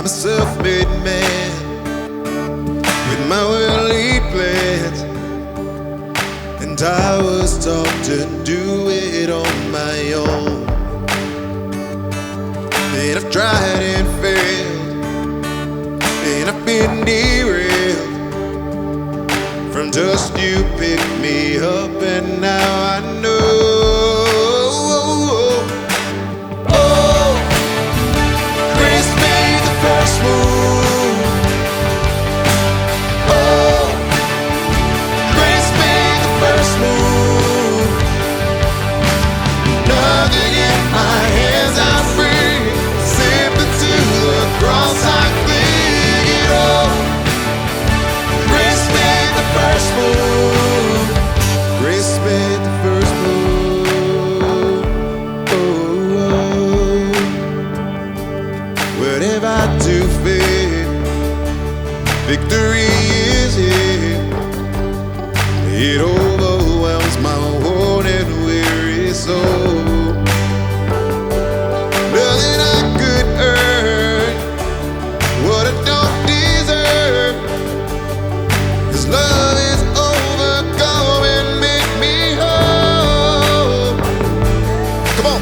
a self-made man with my worldly plans, and I was taught to do it on my own. And I've tried and failed, and I've been derailed. From dust you picked me up, and now I know. Whatever I do fail, victory is here. It overwhelms my worn and weary soul. Nothing I could earn, what I don't deserve. His love is overcome and make me whole. Come on.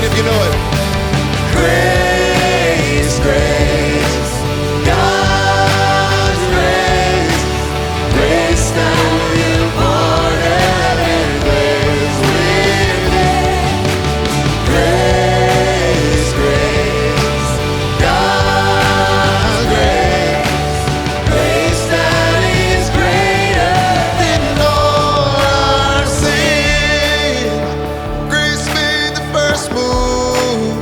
If you know it. Grace, grace, God's grace, grace that will pardon and grace within. Grace, grace, God's grace, grace that is greater than all our sins. Grace made the first move.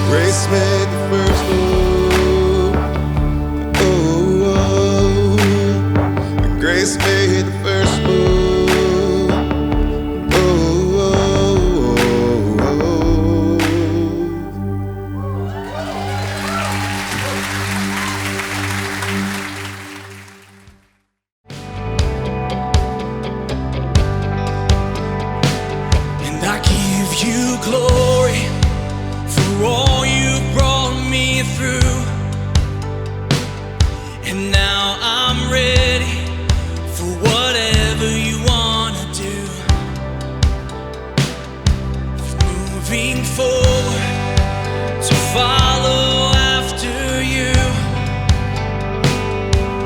Grace made the first move. Oh, oh. Grace made the first move. Oh, oh, oh, And I give you glory for all you brought me through. And now I'm ready for whatever you wanna do. Moving forward to follow after you.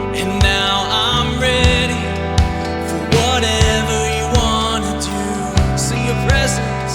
And now I'm ready for whatever you wanna do. See your presence.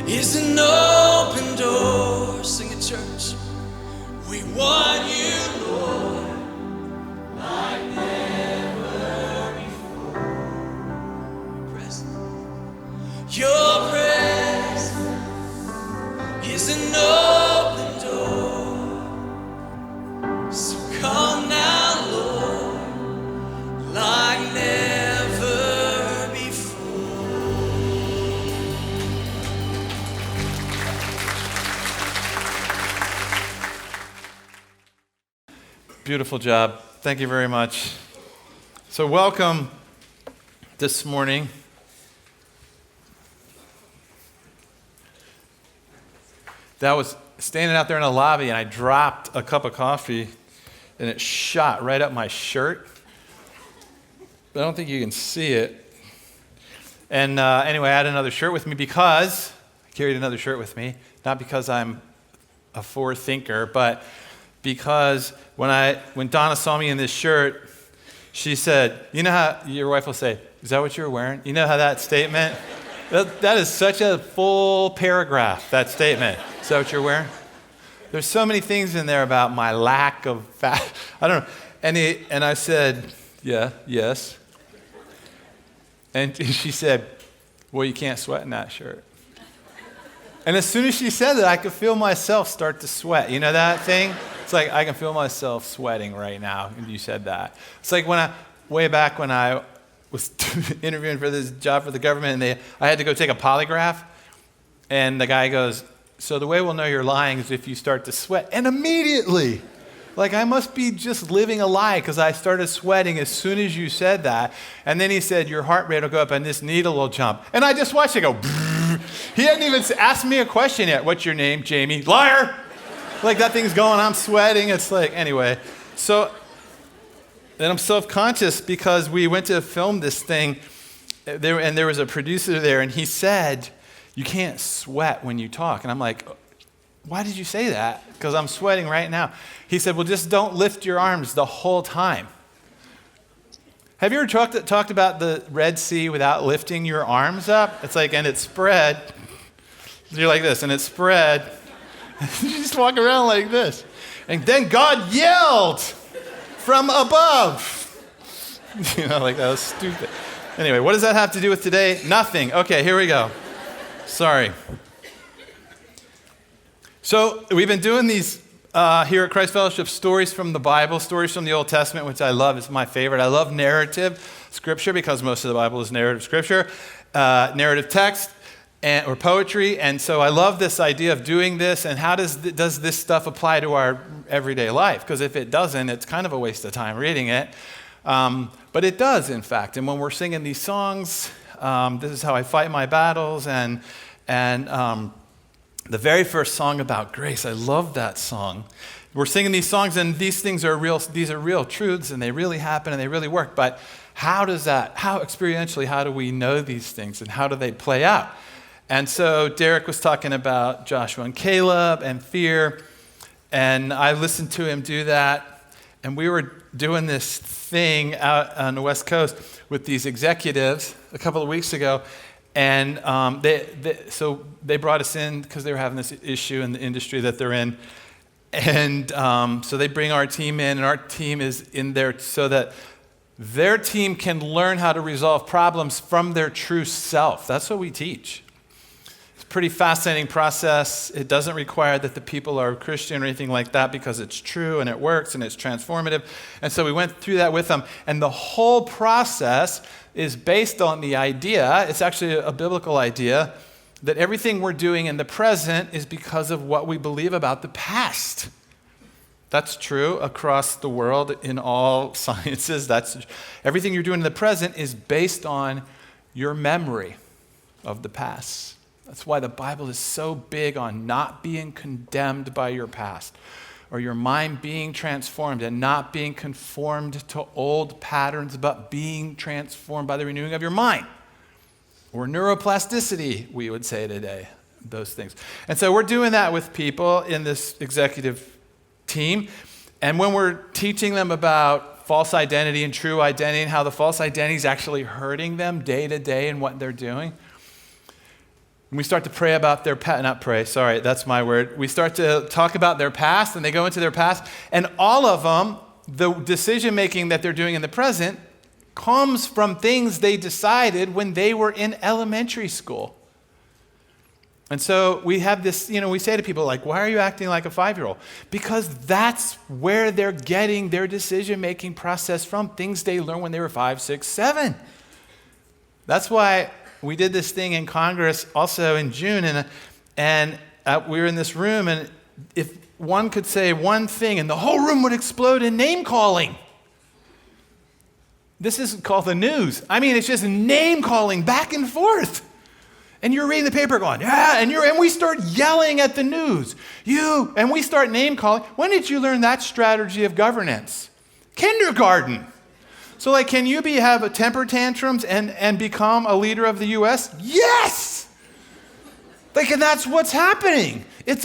is an open door. Sing it, church. We want you, Lord, like never before. Your presence is an open door. So come now, Lord, like never before. Beautiful job. Thank you very much. So welcome this morning. That was standing out there in the lobby, and I dropped a cup of coffee, and it shot right up my shirt. But I don't think you can see it. And anyway, I had another shirt with me because I carried another shirt with me, not because I'm a forward thinker, but because when Donna saw me in this shirt, she said, you know how your wife will say, is that what you're wearing? You know how that statement, that is such a full paragraph, that statement. Is that what you're wearing? There's so many things in there about my lack of fat. I don't know. And I said, yes. And she said, well, you can't sweat in that shirt. And as soon as she said that, I could feel myself start to sweat. You know that thing? It's like I can feel myself sweating right now, and you said that. It's like way back when I was interviewing for this job for the government, and I had to go take a polygraph, and the guy goes, so the way we'll know you're lying is if you start to sweat. And immediately, like I must be just living a lie because I started sweating as soon as you said that. And then he said, your heart rate will go up and this needle will jump. And I just watched it go, brrr. He hadn't even asked me a question yet. What's your name, Jamie? Liar! Like that thing's going, I'm sweating. It's like, anyway. So then I'm self-conscious because we went to film this thing and there was a producer there and he said, you can't sweat when you talk. And I'm like, why did you say that? Because I'm sweating right now. He said, well, just don't lift your arms the whole time. Have you ever talked about the Red Sea without lifting your arms up? It's like, and it spread. You're like this, and it spread. You just walk around like this. And then God yelled from above. You know, like that was stupid. Anyway, what does that have to do with today? Nothing. Okay, here we go. Sorry. So we've been doing these here at Christ Fellowship, stories from the Bible, stories from the Old Testament, which I love. It's my favorite. I love narrative scripture because most of the Bible is narrative scripture, narrative text, or poetry. And so I love this idea of doing this. And how does this stuff apply to our everyday life? Because if it doesn't, it's kind of a waste of time reading it. But it does, in fact. And when we're singing these songs, this is how I fight my battles. And the very first song about grace, I love that song. We're singing these songs, and these things are real. These are real truths, and they really happen, and they really work. But how experientially, how do we know these things, and how do they play out? And so Derek was talking about Joshua and Caleb and fear, and I listened to him do that. And we were doing this thing out on the West Coast with these executives a couple of weeks ago. And so they brought us in because they were having this issue in the industry that they're in. And so they bring our team in, and our team is in there so that their team can learn how to resolve problems from their true self. That's what we teach. It's a pretty fascinating process. It doesn't require that the people are Christian or anything like that because it's true and it works and it's transformative. And so we went through that with them. And the whole process is based on the idea, it's actually a biblical idea, that everything we're doing in the present is because of what we believe about the past. That's true across the world in all sciences. Everything you're doing in the present is based on your memory of the past. That's why the Bible is so big on not being condemned by your past, or your mind being transformed and not being conformed to old patterns, but being transformed by the renewing of your mind. Or neuroplasticity, we would say today, those things. And so we're doing that with people in this executive team. And when we're teaching them about false identity and true identity and how the false identity is actually hurting them day to day in what they're doing, And we start to pray about their past, not pray, sorry, that's my word. We start to talk about their past, and they go into their past, and all of them, the decision making that they're doing in the present comes from things they decided when they were in elementary school. And so we have this, we say to people like, why are you acting like a 5-year-old? Because that's where they're getting their decision-making process from, things they learned when they were 5, 6, 7. That's why we did this thing in Congress also in June, and we were in this room, and if one could say one thing, and the whole room would explode in name-calling. This is called the news. I mean, it's just name-calling back and forth. And you're reading the paper going, yeah, and we start yelling at the news. And we start name-calling. When did you learn that strategy of governance? Kindergarten. So can you have a temper tantrums and become a leader of the U.S.? Yes! And that's what's happening. It's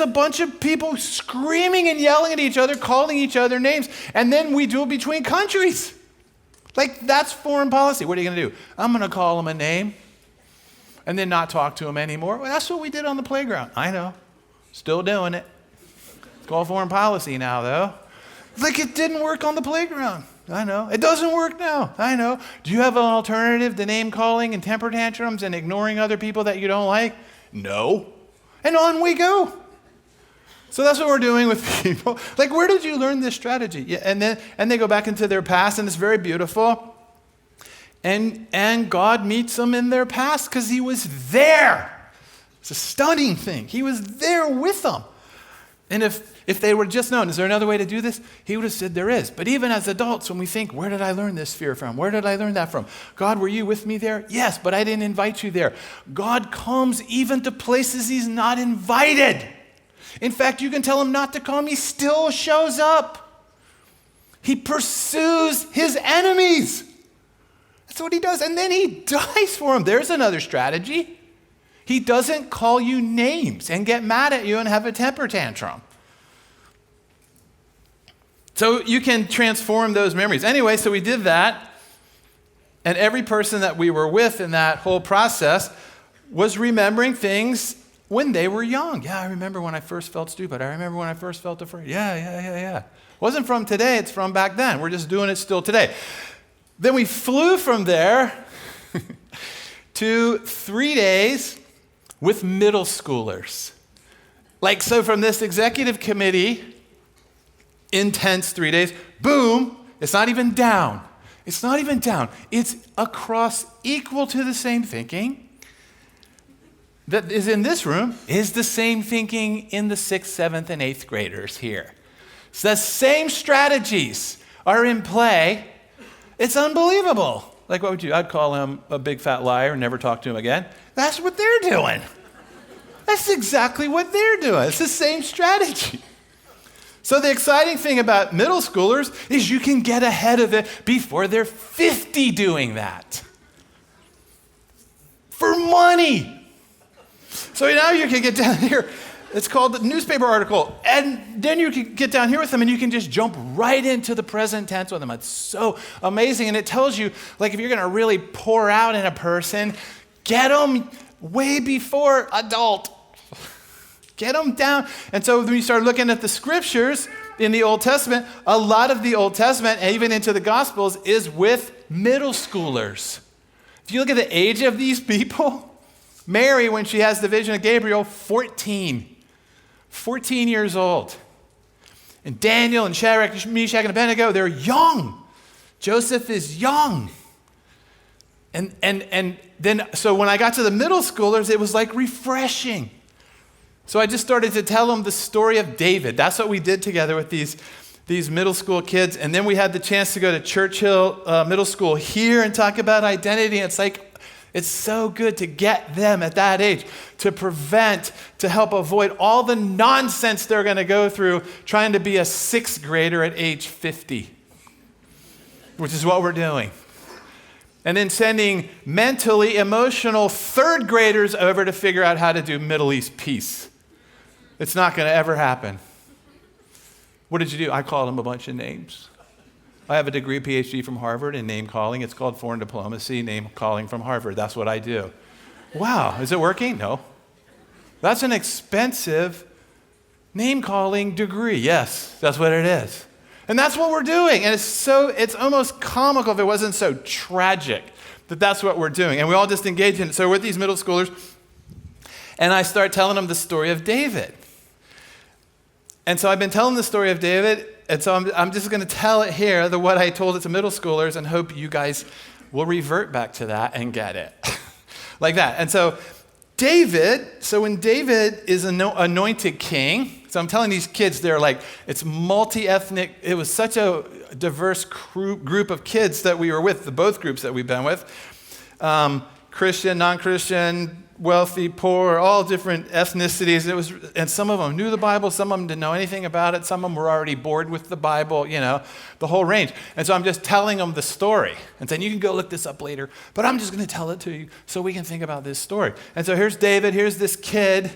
a bunch of people screaming and yelling at each other, calling each other names, and then we do it between countries. That's foreign policy. What are you going to do? I'm going to call them a name and then not talk to them anymore. Well, that's what we did on the playground. I know. Still doing it. It's called foreign policy now, though. It didn't work on the playground. I know. It doesn't work now. I know. Do you have an alternative to name calling and temper tantrums and ignoring other people that you don't like? No. And on we go. So that's what we're doing with people. Where did you learn this strategy? Yeah, and they go back into their past, and it's very beautiful. And God meets them in their past because he was there. It's a stunning thing. He was there with them. And if they were just known, is there another way to do this? He would have said there is. But even as adults, when we think, where did I learn this fear from? Where did I learn that from? God, were you with me there? Yes, but I didn't invite you there. God comes even to places he's not invited. In fact, you can tell him not to come. He still shows up. He pursues his enemies. That's what he does. And then he dies for them. There's another strategy. He doesn't call you names and get mad at you and have a temper tantrum. So you can transform those memories. Anyway, so we did that. And every person that we were with in that whole process was remembering things when they were young. Yeah, I remember when I first felt stupid. I remember when I first felt afraid. Yeah. Wasn't from today, it's from back then. We're just doing it still today. Then we flew from there to 3 days with middle schoolers. So from this executive committee, intense 3 days, boom, it's not even down. It's not even down. It's across equal to the same thinking that is in this room is the same thinking in the 6th, 7th, and 8th graders here. So the same strategies are in play. It's unbelievable. What would you? I'd call him a big fat liar and never talk to him again. That's what they're doing. That's exactly what they're doing. It's the same strategy. So the exciting thing about middle schoolers is you can get ahead of it before they're 50 doing that. For money. So now you can get down here. It's called the newspaper article. And then you can get down here with them and you can just jump right into the present tense with them. It's so amazing. And it tells you, if you're going to really pour out in a person, get them way before adult. Get them down. And so when you start looking at the scriptures in the Old Testament, a lot of the Old Testament, and even into the Gospels, is with middle schoolers. If you look at the age of these people, Mary, when she has the vision of Gabriel, 14 years old. And Daniel and Shadrach, Meshach, and Abednego, they're young. Joseph is young. And then, so when I got to the middle schoolers, it was refreshing. So I just started to tell them the story of David. That's what we did together with these middle school kids. And then we had the chance to go to Churchill Middle School here and talk about identity. And it's so good to get them at that age to help avoid all the nonsense they're going to go through trying to be a 6th grader at age 50, which is what we're doing. And then sending mentally emotional 3rd graders over to figure out how to do Middle East peace. It's not going to ever happen. What did you do? I called them a bunch of names. I have a degree, PhD from Harvard in name calling. It's called foreign diplomacy, name calling from Harvard. That's what I do. Wow, is it working? No. That's an expensive name-calling degree. Yes, that's what it is. And that's what we're doing. And it's almost comical if it wasn't so tragic that that's what we're doing. And we all just engage in it. So we're with these middle schoolers, and I start telling them the story of David. And so I've been telling the story of David, and so I'm just going to tell it here, what I told it to middle schoolers, and hope you guys will revert back to that and get it. Like that. And so when David is anointed king, so I'm telling these kids, they're like, it's multi-ethnic. It was such a diverse group of kids that we were with, both groups that we've been with. Christian, non-Christian, wealthy, poor, all different ethnicities. And some of them knew the Bible, some of them didn't know anything about it, some of them were already bored with the Bible, the whole range. And so I'm just telling them the story and saying, you can go look this up later, but I'm just going to tell it to you so we can think about this story. And so here's David, here's this kid.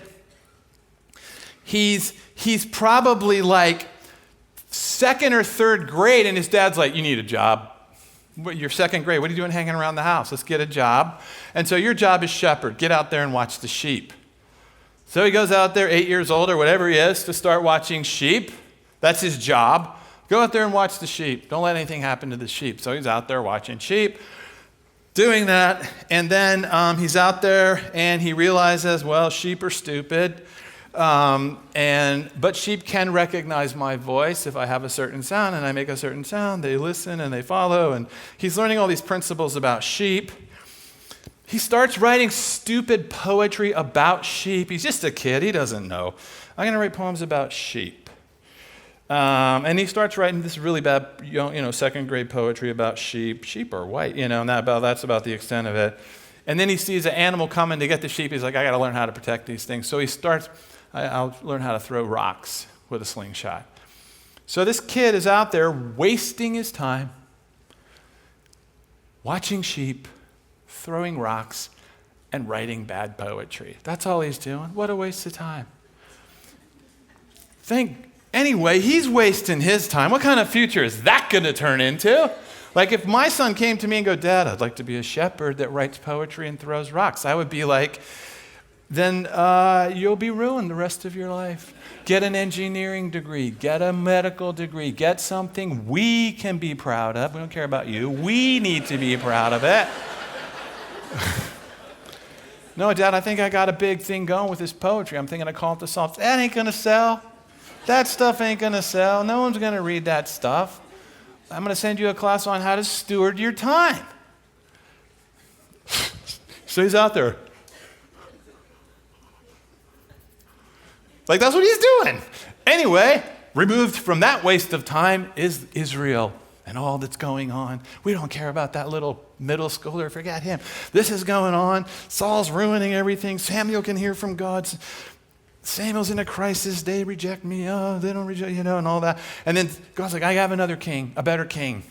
He's probably like second or third grade, and his dad's like, you need a job. You're second grade. What are you doing hanging around the house? Let's get a job. And so your job is shepherd. Get out there and watch the sheep. So he goes out there, 8 years old or whatever he is, to start watching sheep. That's his job. Go out there and watch the sheep. Don't let anything happen to the sheep. So he's out there watching sheep, doing that. And then he's out there and he realizes, well, sheep are stupid. But sheep can recognize my voice if I have a certain sound and I make a certain sound. They listen and they follow. And he's learning all these principles about sheep. He starts writing stupid poetry about sheep. He's just a kid. He doesn't know. I'm going to write poems about sheep. And he starts writing this really bad, second grade poetry about sheep. Sheep are white, and that's about the extent of it. And then he sees an animal coming to get the sheep. He's like, I got to learn how to protect these things. So he starts, I'll learn how to throw rocks with a slingshot. So this kid is out there wasting his time watching sheep, throwing rocks, and writing bad poetry. That's all he's doing. What a waste of time. Anyway, he's wasting his time. What kind of future is that going to turn into? Like if my son came to me and go, Dad, I'd like to be a shepherd that writes poetry and throws rocks, I would be like, then you'll be ruined the rest of your life. Get an engineering degree, get a medical degree, get something we can be proud of. We don't care about you. We need to be proud of it. No, Dad, I think I got a big thing going with this poetry. I'm thinking I call it the Psalms. That ain't going to sell. That stuff ain't going to sell. No one's going to read that stuff. I'm going to send you a class on how to steward your time. So he's out there. Like that's what he's doing. Anyway, removed from that waste of time is Israel and all that's going on. We don't care about that little middle schooler. Forget him. This is going on. Saul's ruining everything. Samuel can hear from God. Samuel's in a crisis. They reject me. Oh, they don't reject, and all that. And then God's like, I have another king, a better king.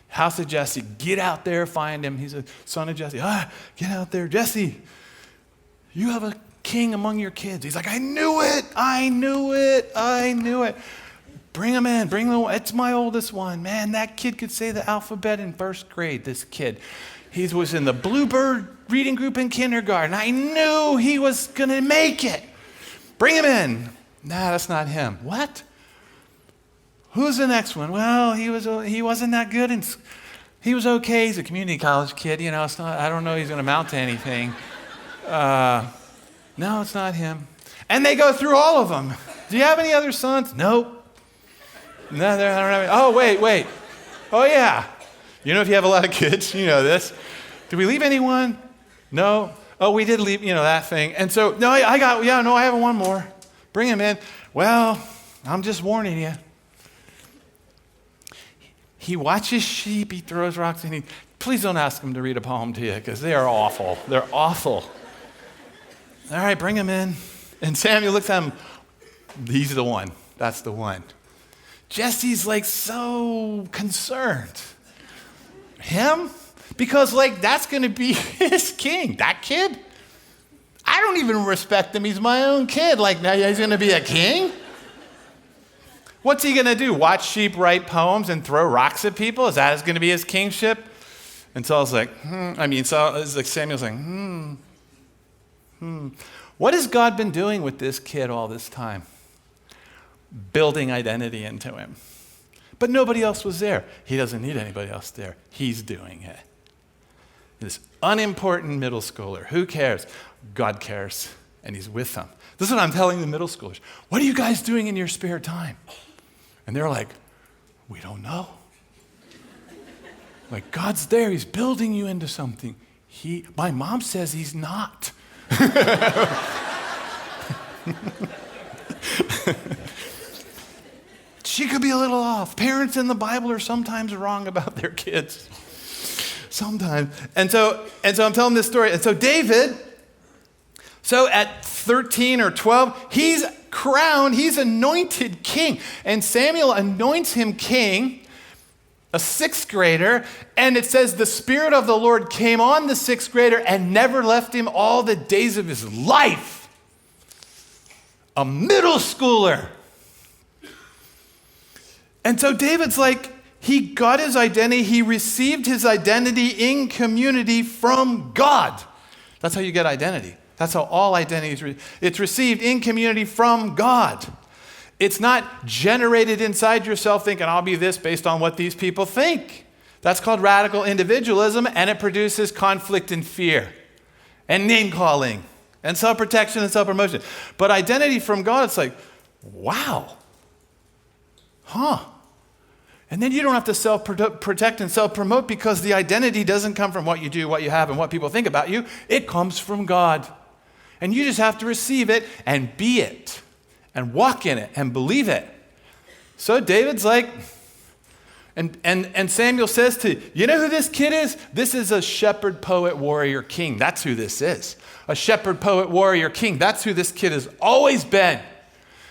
House of Jesse. Get out there, find him. He's a son of Jesse. Get out there. Jesse, you have a king among your kids. He's like, I knew it. Bring him in. It's my oldest one. Man, that kid could say the alphabet in first grade, this kid. He was in the Bluebird reading group in kindergarten. I knew he was going to make it. Bring him in. Nah, that's not him. What? Who's the next one? Well, he wasn't that good. He was okay. He's a community college kid. I don't know he's going to amount to anything. No, it's not him. And they go through all of them. Do you have any other sons? Nope. No, I don't have any. Oh, wait. Oh, yeah. If you have a lot of kids, you know this. Did we leave anyone? No. Oh, we did leave, that thing. And so, no, I have one more. Bring him in. Well, I'm just warning you. He watches sheep, he throws rocks, and please don't ask him to read a poem to you, because they are awful. They're awful. All right, bring him in. And Samuel looks at him. He's the one. That's the one. Jesse's like so concerned. Him? Because that's going to be his king. That kid? I don't even respect him. He's my own kid. Now he's going to be a king? What's he going to do? Watch sheep write poems and throw rocks at people? Is that going to be his kingship? And Saul's like, Samuel's like, What has God been doing with this kid all this time? Building identity into him. But nobody else was there. He doesn't need anybody else there. He's doing it. This unimportant middle schooler. Who cares? God cares, and he's with them. This is what I'm telling the middle schoolers. What are you guys doing in your spare time? And they're like, we don't know. Like, God's there. He's building you into something. My mom says he's not. She could be a little off. Parents in the Bible are sometimes wrong about their kids. Sometimes. And so I'm telling this story. And so David, at 13 or 12, he's crowned, he's anointed king. And Samuel anoints him king, a sixth grader, and it says the Spirit of the Lord came on the sixth grader and never left him all the days of his life. A middle schooler. And so David's like, he got his identity, he received his identity in community from God. That's how you get identity. That's how all identity it's received in community from God. It's not generated inside yourself thinking, I'll be this based on what these people think. That's called radical individualism, and it produces conflict and fear and name-calling and self-protection and self-promotion. But identity from God, it's like, wow. And then you don't have to self-protect and self-promote because the identity doesn't come from what you do, what you have, and what people think about you. It comes from God. And you just have to receive it and be it and walk in it and believe it. So David's like, and Samuel says to, you know who this kid is? This is a shepherd, poet, warrior, king. That's who this is. A shepherd, poet, warrior, king. That's who this kid has always been.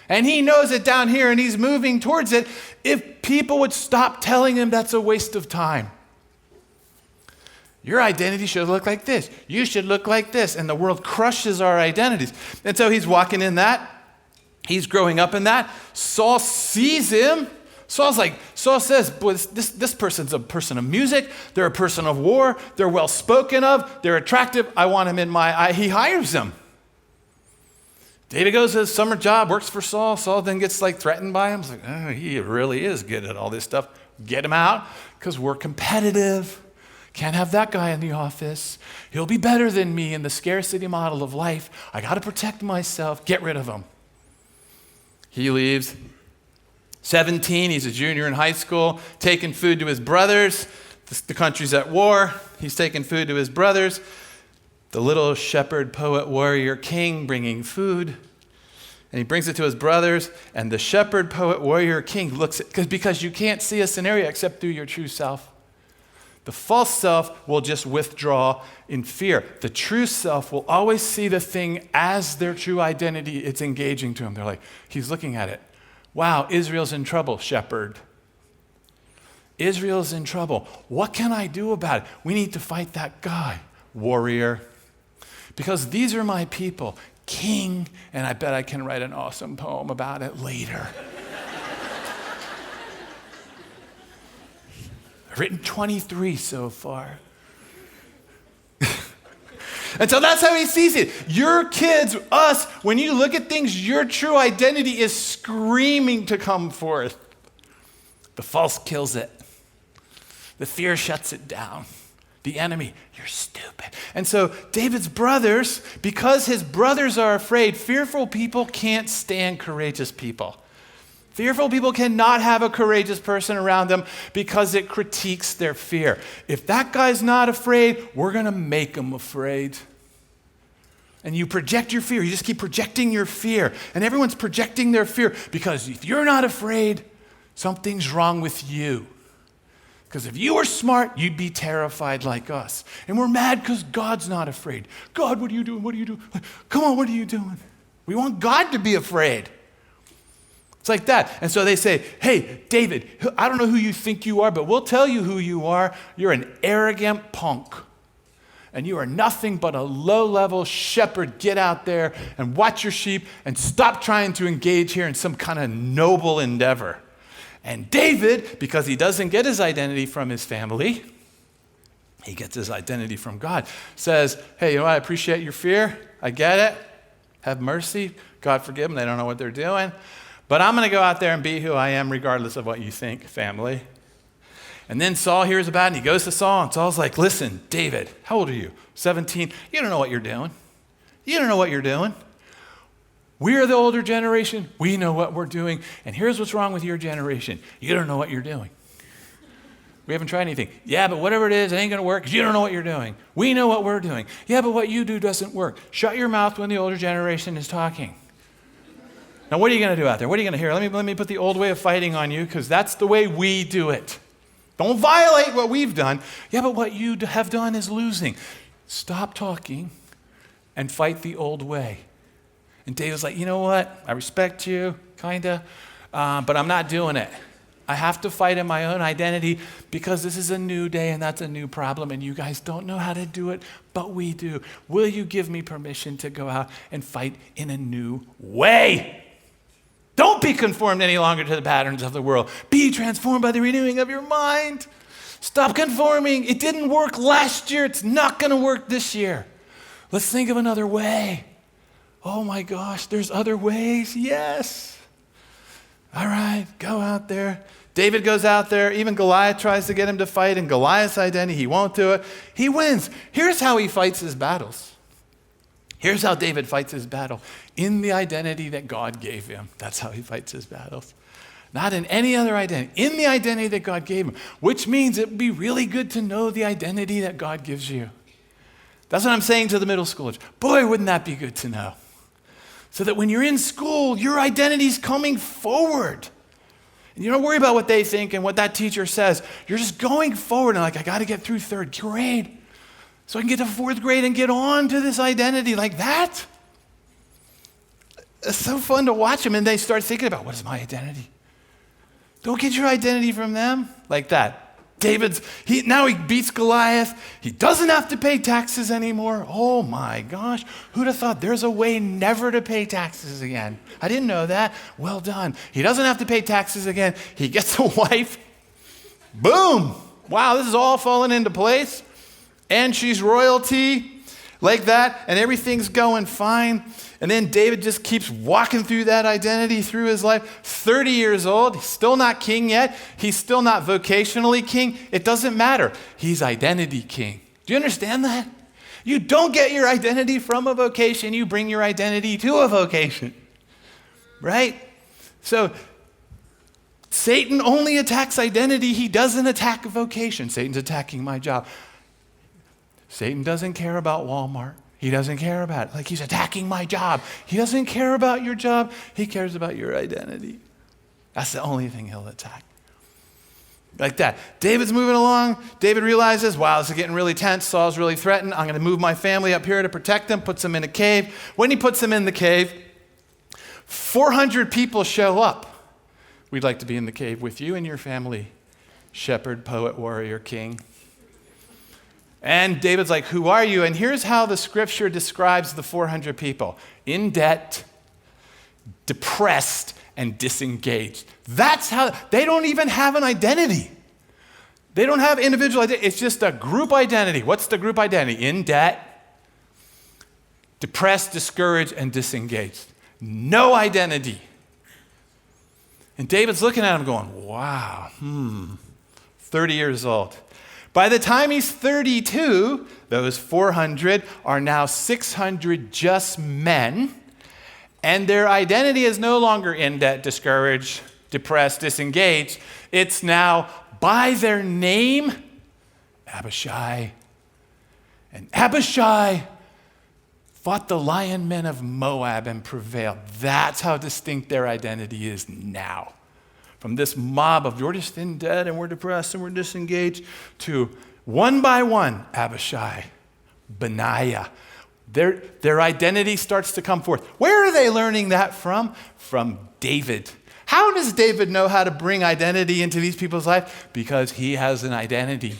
And he knows it down here and he's moving towards it. If people would stop telling him that's a waste of time. Your identity should look like this. You should look like this. And the world crushes our identities. And so he's walking in that. He's growing up in that. Saul sees him. Saul says, boy, this person's a person of music. They're a person of war. They're well spoken of. They're attractive. I want him in my eye. He hires them. David goes to his summer job, works for Saul. Saul then gets threatened by him. He's like, oh, he really is good at all this stuff. Get him out because we're competitive. Can't have that guy in the office. He'll be better than me in the scarcity model of life. I got to protect myself. Get rid of him. He leaves. 17, he's a junior in high school, taking food to his brothers. The country's at war. He's taking food to his brothers. The little shepherd, poet, warrior, king bringing food. And he brings it to his brothers. And the shepherd, poet, warrior, king looks at, because you can't see a scenario except through your true self. The false self will just withdraw in fear. The true self will always see the thing as their true identity. It's engaging to him. They're like, he's looking at it. Wow, Israel's in trouble, shepherd. Israel's in trouble. What can I do about it? We need to fight that guy, warrior. Because these are my people, king, and I bet I can write an awesome poem about it later. I've written 23 so far. And so that's how he sees it. Your kids, us, when you look at things, your true identity is screaming to come forth. The false kills it. The fear shuts it down. The enemy, you're stupid. And so David's brothers, because his brothers are afraid, fearful people can't stand courageous people. Fearful people cannot have a courageous person around them because it critiques their fear. If that guy's not afraid, we're going to make him afraid. And you project your fear. You just keep projecting your fear. And everyone's projecting their fear because if you're not afraid, something's wrong with you. Because if you were smart, you'd be terrified like us. And we're mad because God's not afraid. God, what are you doing? What are you doing? Come on, what are you doing? We want God to be afraid. It's like that. And so they say, hey, David, I don't know who you think you are, but we'll tell you who you are. You're an arrogant punk. And you are nothing but a low-level shepherd. Get out there and watch your sheep and stop trying to engage here in some kind of noble endeavor. And David, because he doesn't get his identity from his family, he gets his identity from God, says, hey, you know what? I appreciate your fear. I get it. Have mercy. God forgive them. They don't know what they're doing. But I'm going to go out there and be who I am regardless of what you think, family. And then Saul hears about it, and he goes to Saul, and Saul's like, listen, David, how old are you? 17. You don't know what you're doing. You don't know what you're doing. We are the older generation. We know what we're doing. And here's what's wrong with your generation. You don't know what you're doing. We haven't tried anything. Yeah, but whatever it is, it ain't going to work because you don't know what you're doing. We know what we're doing. Yeah, but what you do doesn't work. Shut your mouth when the older generation is talking. Now, what are you going to do out there? What are you going to hear? Let me put the old way of fighting on you because that's the way we do it. Don't violate what we've done. Yeah, but what you have done is losing. Stop talking and fight the old way. And David's like, you know what? I respect you, kind of, but I'm not doing it. I have to fight in my own identity because this is a new day and that's a new problem and you guys don't know how to do it, but we do. Will you give me permission to go out and fight in a new way? Don't be conformed any longer to the patterns of the world. Be transformed by the renewing of your mind. Stop conforming. It didn't work last year. It's not going to work this year. Let's think of another way. Oh my gosh, there's other ways. Yes. All right, go out there. David goes out there. Even Goliath tries to get him to fight in Goliath's identity. He won't do it. He wins. Here's how he fights his battles. Here's how David fights his battle. In the identity that God gave him. That's how he fights his battles. Not in any other identity. In the identity that God gave him. Which means it would be really good to know the identity that God gives you. That's what I'm saying to the middle schoolers. Boy, wouldn't that be good to know. So that when you're in school, your identity's coming forward. And you don't worry about what they think and what that teacher says. You're just going forward and like, I got to get through third grade so I can get to fourth grade and get on to this identity like that. It's so fun to watch them and they start thinking about, what is my identity? Don't get your identity from them like that. Now he beats Goliath. He doesn't have to pay taxes anymore. Oh my gosh. Who'd have thought there's a way never to pay taxes again? I didn't know that. Well done. He doesn't have to pay taxes again. He gets a wife. Boom. Wow, this is all falling into place. And she's royalty like that. And everything's going fine. And then David just keeps walking through that identity through his life. 30 years old, he's still not king yet. He's still not vocationally king. It doesn't matter. He's identity king. Do you understand that? You don't get your identity from a vocation. You bring your identity to a vocation. Right? So Satan only attacks identity. He doesn't attack vocation. Satan's attacking my job. Satan doesn't care about Walmart. He doesn't care about it. Like he's attacking my job. He doesn't care about your job. He cares about your identity. That's the only thing he'll attack. Like that. David's moving along. David realizes, wow, this is getting really tense. Saul's really threatened. I'm going to move my family up here to protect them. Puts them in a cave. When he puts them in the cave, 400 people show up. We'd like to be in the cave with you and your family. Shepherd, poet, warrior, king. And David's like, who are you? And here's how the scripture describes the 400 people. In debt, depressed, and disengaged. That's how, they don't even have an identity. They don't have individual identity. It's just a group identity. What's the group identity? In debt, depressed, discouraged, and disengaged. No identity. And David's looking at him going, wow, 30 years old. By the time he's 32, those 400 are now 600 just men, and their identity is no longer in debt, discouraged, depressed, disengaged. It's now by their name, Abishai. And Abishai fought the lion men of Moab and prevailed. That's how distinct their identity is now. From this mob of we're just in debt and we're depressed and we're disengaged to one by one, Abishai, Benaiah. Their identity starts to come forth. Where are they learning that from? From David. How does David know how to bring identity into these people's life? Because he has an identity.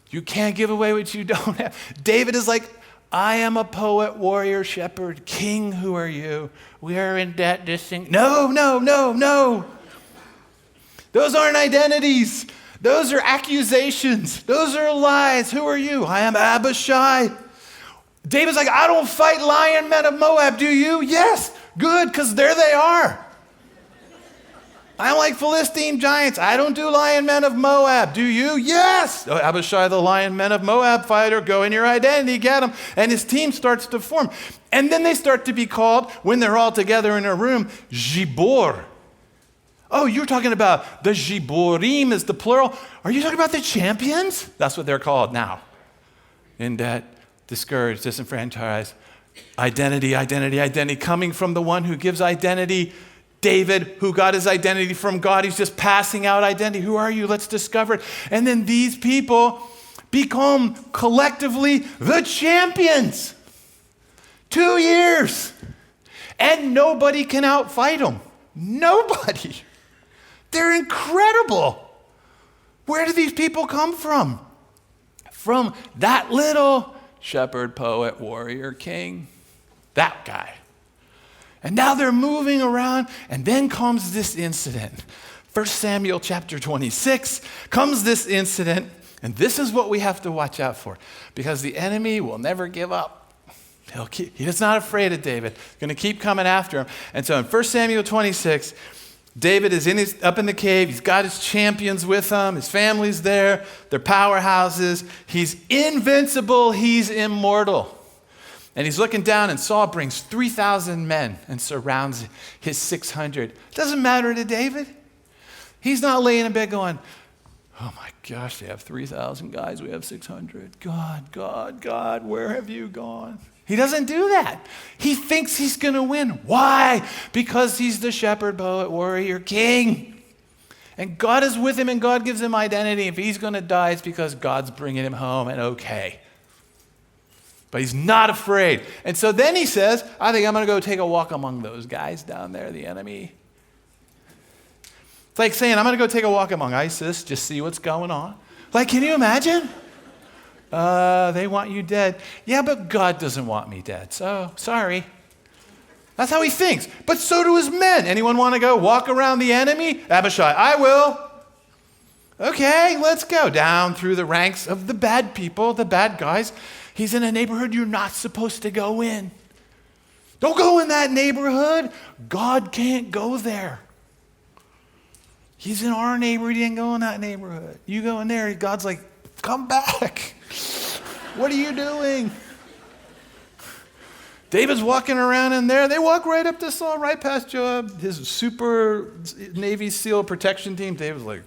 You can't give away what you don't have. David is like, I am a poet, warrior, shepherd, king. Who are you? We are in debt, No. Those aren't identities. Those are accusations. Those are lies. Who are you? I am Abishai. David's like, I don't fight lion men of Moab, do you? Yes, good, because there they are. I'm like Philistine giants. I don't do lion men of Moab. Do you? Yes. Oh, Abishai, the lion men of Moab fighter, go in your identity, get him. And his team starts to form. And then they start to be called, when they're all together in a room, Gibor. Oh, you're talking about the Giborim is the plural. Are you talking about the champions? That's what they're called now. In debt, discouraged, disenfranchised, identity, coming from the one who gives identity. David, who got his identity from God, he's just passing out identity. Who are you? Let's discover it. And then these people become collectively the champions. 2 years. And nobody can outfight them. Nobody. They're incredible. Where do these people come from? From that little shepherd, poet, warrior, king. That guy. And now they're moving around, and then comes this incident. 1 Samuel chapter 26 comes this incident, and this is what we have to watch out for, because the enemy will never give up. He's not afraid of David. He's going to keep coming after him. And so in 1 Samuel 26, David is up in the cave. He's got his champions with him. His family's there. They're powerhouses. He's invincible. He's immortal. And he's looking down, and Saul brings 3,000 men and surrounds his 600. Doesn't matter to David. He's not laying in bed going, oh my gosh, they have 3,000 guys. We have 600. God, where have you gone? He doesn't do that. He thinks he's going to win. Why? Because he's the shepherd, poet, warrior, king. And God is with him, and God gives him identity. If he's going to die, it's because God's bringing him home, and okay. But he's not afraid. And so then he says, I think I'm going to go take a walk among those guys down there, the enemy. It's like saying, I'm going to go take a walk among ISIS, just see what's going on. Like, can you imagine? They want you dead. Yeah, but God doesn't want me dead, so sorry. That's how he thinks. But so do his men. Anyone want to go walk around the enemy? Abishai, I will. Okay, let's go down through the ranks of the bad people, the bad guys. He's in a neighborhood you're not supposed to go in. Don't go in that neighborhood. God can't go there. He's in our neighborhood. He didn't go in that neighborhood. You go in there, God's like, come back. What are you doing? David's walking around in there. They walk right up to Saul, right past Joab, his super Navy SEAL protection team. David's like,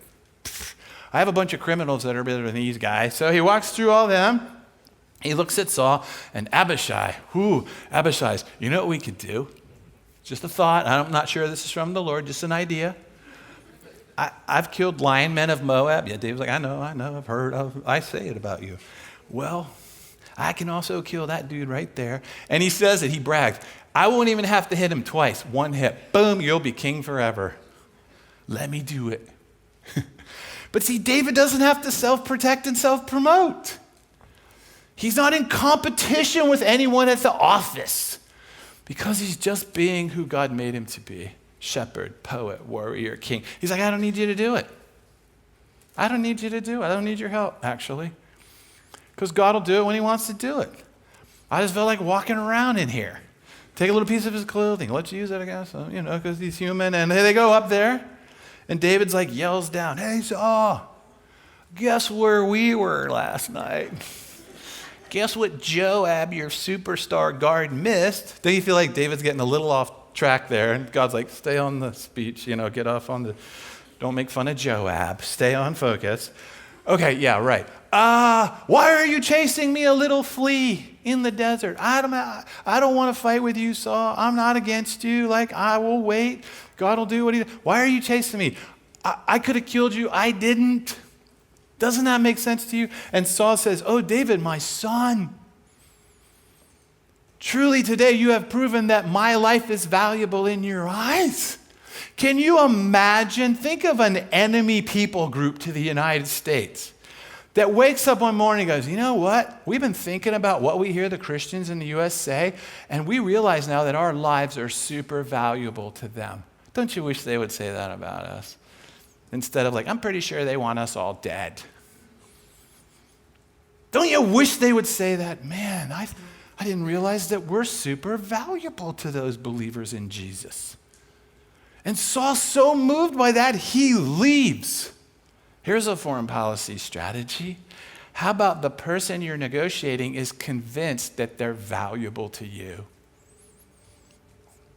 I have a bunch of criminals that are better than these guys. So he walks through all them. He looks at Saul, and Abishai, Abishai's, you know what we could do? Just a thought. I'm not sure this is from the Lord, just an idea. I've killed lion men of Moab. Yeah, David's like, I know, I've heard, I say it about you. Well, I can also kill that dude right there. And he says it, he brags, I won't even have to hit him twice. One hit, boom, you'll be king forever. Let me do it. But see, David doesn't have to self-protect and self-promote. He's not in competition with anyone at the office because he's just being who God made him to be. Shepherd, poet, warrior, king. He's like, I don't need you to do it. I don't need you to do it. I don't need your help, actually. Because God will do it when he wants to do it. I just felt like walking around in here. Take a little piece of his clothing. Let's use it, I guess, because he's human. And they go up there. And David's like, yells down, hey, Saul, guess where we were last night? Guess what Joab, your superstar guard, missed? Don't you feel like David's getting a little off track there? And God's like, stay on the speech, get off on the, don't make fun of Joab. Stay on focus. Okay, yeah, right. Why are you chasing me, a little flea in the desert? I don't want to fight with you, Saul. I'm not against you. I will wait. God will do what he does. Why are you chasing me? I could have killed you. I didn't. Doesn't that make sense to you? And Saul says, oh, David, my son, truly today you have proven that my life is valuable in your eyes. Can you imagine? Think of an enemy people group to the United States that wakes up one morning and goes, you know what? We've been thinking about what we hear the Christians in the U.S. say, and we realize now that our lives are super valuable to them. Don't you wish they would say that about us? Instead of I'm pretty sure they want us all dead. Don't you wish they would say that? Man, I didn't realize that we're super valuable to those believers in Jesus. And Saul's so moved by that, he leaves. Here's a foreign policy strategy. How about the person you're negotiating is convinced that they're valuable to you?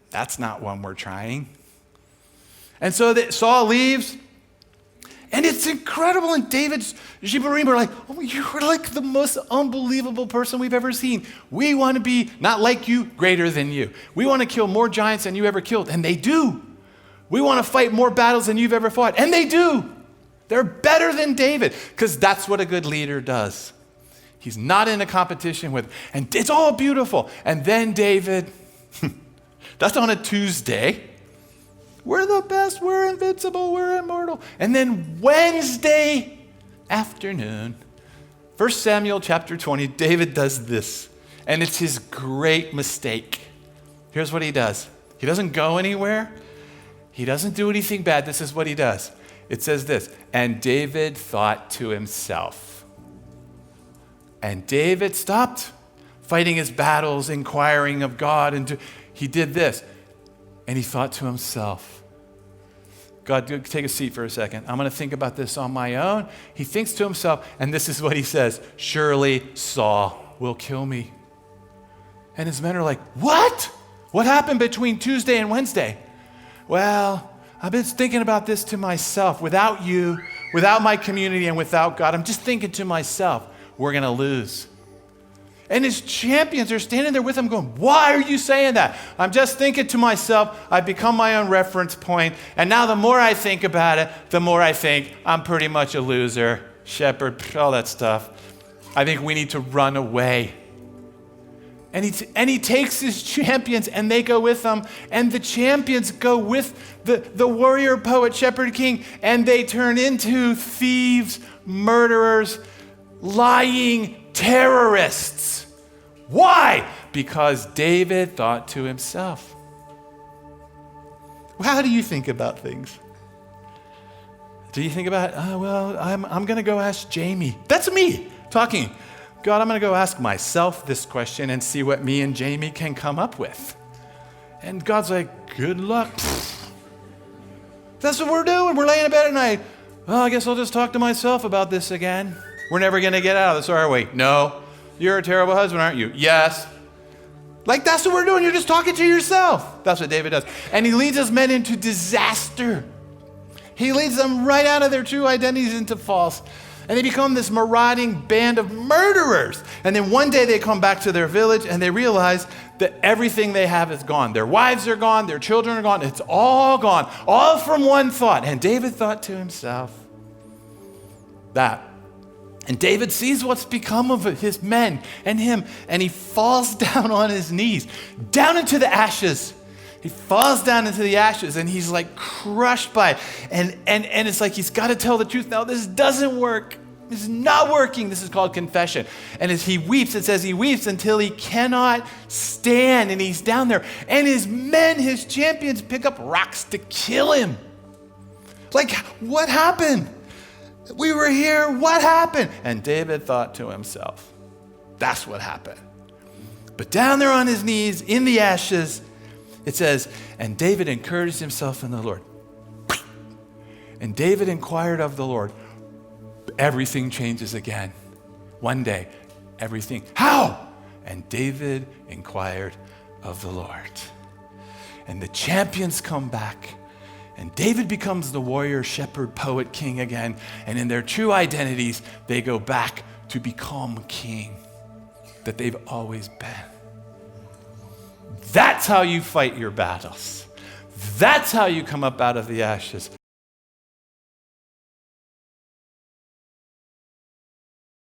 That's not one we're trying. And so Saul leaves, and it's incredible. And David's Shibborim are like, oh, you're like the most unbelievable person we've ever seen. We want to be not like you, greater than you. We want to kill more giants than you ever killed, and they do. We want to fight more battles than you've ever fought, and they do. They're better than David, because that's what a good leader does. He's not in a competition with, and it's all beautiful. And then David, that's on a Tuesday. We're the best, we're invincible, we're immortal. And then Wednesday afternoon, 1 Samuel chapter 20, David does this. And it's his great mistake. Here's what he does. He doesn't go anywhere. He doesn't do anything bad. This is what he does. It says this, and David thought to himself. And David stopped fighting his battles, inquiring of God, and he did this. And he thought to himself, God, take a seat for a second. I'm going to think about this on my own. He thinks to himself, and this is what he says, surely Saul will kill me. And his men are like, what? What happened between Tuesday and Wednesday? Well, I've been thinking about this to myself. Without you, without my community, and without God, I'm just thinking to myself, we're going to lose. And his champions are standing there with him going, why are you saying that? I'm just thinking to myself, I've become my own reference point, and now the more I think about it, the more I think I'm pretty much a loser, shepherd, all that stuff. I think we need to run away. And he takes his champions, and they go with him, and the champions go with the warrior, poet, shepherd, king, and they turn into thieves, murderers, lying terrorists. Why? Because David thought to himself. How do you think about things? Do you think about, I'm going to go ask Jamie. That's me talking. God, I'm going to go ask myself this question and see what me and Jamie can come up with. And God's like, good luck. That's what we're doing. We're laying in bed at night. Well, I guess I'll just talk to myself about this again. We're never going to get out of this, are we? No. You're a terrible husband, aren't you? Yes. Like, that's what we're doing. You're just talking to yourself. That's what David does. And he leads his men into disaster. He leads them right out of their true identities into false. And they become this marauding band of murderers. And then one day they come back to their village and they realize that everything they have is gone. Their wives are gone. Their children are gone. It's all gone. All from one thought. And David thought to himself that. And David sees what's become of his men and him. And he falls down on his knees, down into the ashes. He falls down into the ashes and he's like crushed by it. And it's like he's got to tell the truth. Now, this doesn't work. This is not working. This is called confession. And as he weeps, it says he weeps until he cannot stand. And he's down there. And his men, his champions, pick up rocks to kill him. Like, what happened? We were here. What happened? And David thought to himself, that's what happened. But down there on his knees in the ashes, it says, and David encouraged himself in the Lord. And David inquired of the Lord. Everything changes again. One day, everything. How? And David inquired of the Lord. And the champions come back. And David becomes the warrior, shepherd, poet, king again. And in their true identities, they go back to become king that they've always been. That's how you fight your battles. That's how you come up out of the ashes.